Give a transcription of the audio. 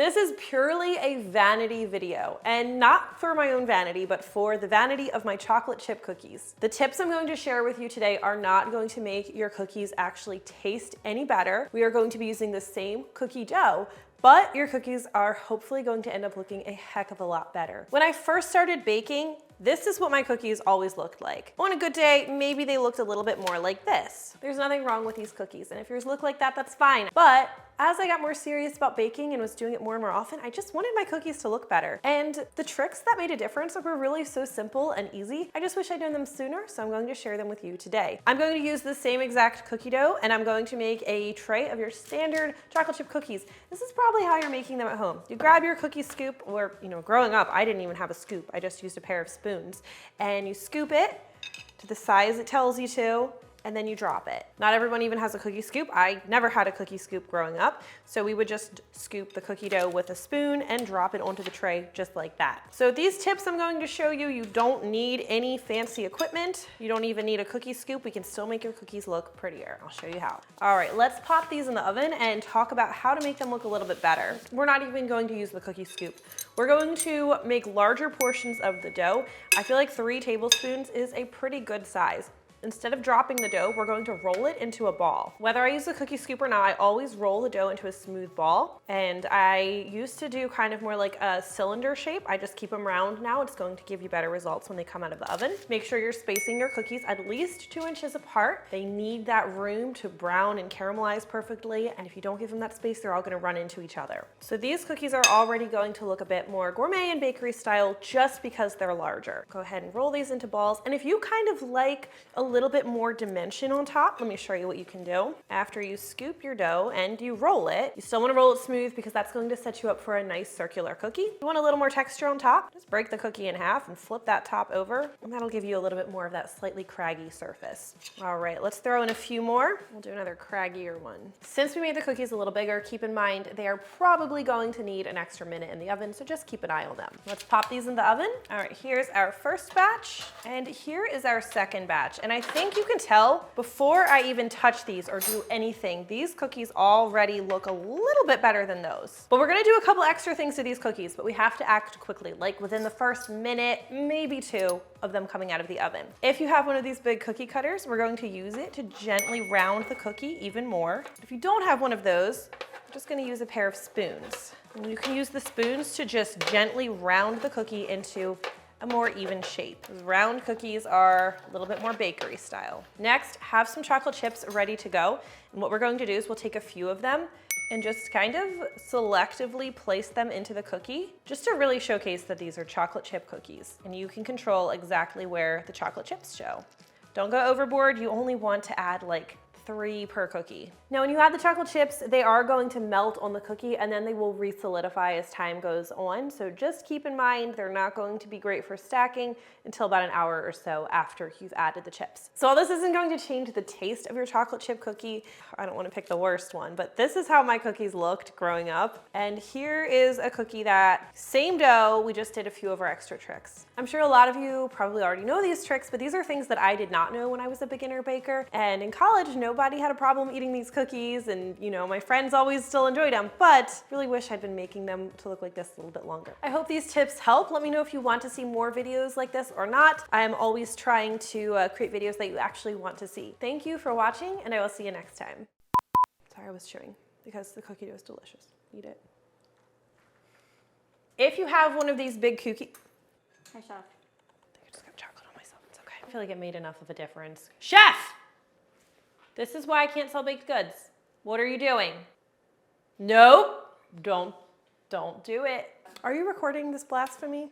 This is purely a vanity video, and not for my own vanity, but for the vanity of my chocolate chip cookies. The tips I'm going to share with you today are not going to make your cookies actually taste any better. We are going to be using the same cookie dough, but your cookies are hopefully going to end up looking a heck of a lot better. When I first started baking, this is what my cookies always looked like. On a good day, maybe they looked a little bit more like this. There's nothing wrong with these cookies, and if yours look like that, that's fine. But as I got more serious about baking and was doing it more and more often, I just wanted my cookies to look better. And the tricks that made a difference were really so simple and easy. I just wish I'd done them sooner, so I'm going to share them with you today. I'm going to use the same exact cookie dough, and I'm going to make a tray of your standard chocolate chip cookies. This is probably how you're making them at home. You grab your cookie scoop, or growing up, I didn't even have a scoop. I just used a pair of spoons, and you scoop it to the size it tells you to, and then you drop it. Not everyone even has a cookie scoop. I never had a cookie scoop growing up, so we would just scoop the cookie dough with a spoon and drop it onto the tray just like that. So these tips I'm going to show you, you don't need any fancy equipment. You don't even need a cookie scoop. We can still make your cookies look prettier. I'll show you how. All right, let's pop these in the oven and talk about how to make them look a little bit better. We're not even going to use the cookie scoop. We're going to make larger portions of the dough. I feel like 3 tablespoons is a pretty good size. Instead of dropping the dough, we're going to roll it into a ball. Whether I use a cookie scoop or not, I always roll the dough into a smooth ball. And I used to do kind of more like a cylinder shape. I just keep them round now. It's going to give you better results when they come out of the oven. Make sure you're spacing your cookies at least 2 inches apart. They need that room to brown and caramelize perfectly. And if you don't give them that space, they're all gonna run into each other. So these cookies are already going to look a bit more gourmet and bakery style just because they're larger. Go ahead and roll these into balls. And if you kind of like a little bit more dimension on top, let me show you what you can do. After you scoop your dough and you roll it, you still want to roll it smooth because that's going to set you up for a nice circular cookie. You want a little more texture on top, just break the cookie in half and flip that top over, and that'll give you a little bit more of that slightly craggy surface. All right, let's throw in a few more. We'll do another craggier one. Since we made the cookies a little bigger, keep in mind they are probably going to need an extra minute in the oven, so just keep an eye on them. Let's pop these in the oven. All right, here's our first batch, and here is our second batch. And I think you can tell before I even touch these or do anything, these cookies already look a little bit better than those. But we're gonna do a couple extra things to these cookies, but we have to act quickly, like within the first minute, maybe 2 of them coming out of the oven. If you have one of these big cookie cutters, we're going to use it to gently round the cookie even more. If you don't have one of those, I'm just gonna use a pair of spoons. And you can use the spoons to just gently round the cookie into a more even shape. Those round cookies are a little bit more bakery style. Next, have some chocolate chips ready to go. And what we're going to do is we'll take a few of them and just kind of selectively place them into the cookie, just to really showcase that these are chocolate chip cookies. And you can control exactly where the chocolate chips show. Don't go overboard. You only want to add like 3 per cookie. Now, when you add the chocolate chips, they are going to melt on the cookie and then they will re-solidify as time goes on. So just keep in mind, they're not going to be great for stacking until about an hour or so after you've added the chips. So while this isn't going to change the taste of your chocolate chip cookie, I don't want to pick the worst one, but this is how my cookies looked growing up. And here is a cookie that, same dough, we just did a few of our extra tricks. I'm sure a lot of you probably already know these tricks, but these are things that I did not know when I was a beginner baker. And in college, nobody had a problem eating these cookies, and my friends always still enjoyed them, but really wish I'd been making them to look like this a little bit longer. I hope these tips help. Let me know if you want to see more videos like this or not. I am always trying to create videos that you actually want to see. Thank you for watching, and I will see you next time. Sorry, I was chewing because the cookie dough is delicious. Eat it. If you have one of these big cookies, Hi, Chef. I think I just got chocolate on myself. It's okay. I feel like it made enough of a difference. Chef! This is why I can't sell baked goods. What are you doing? Nope. Don't do it. Are you recording this blasphemy?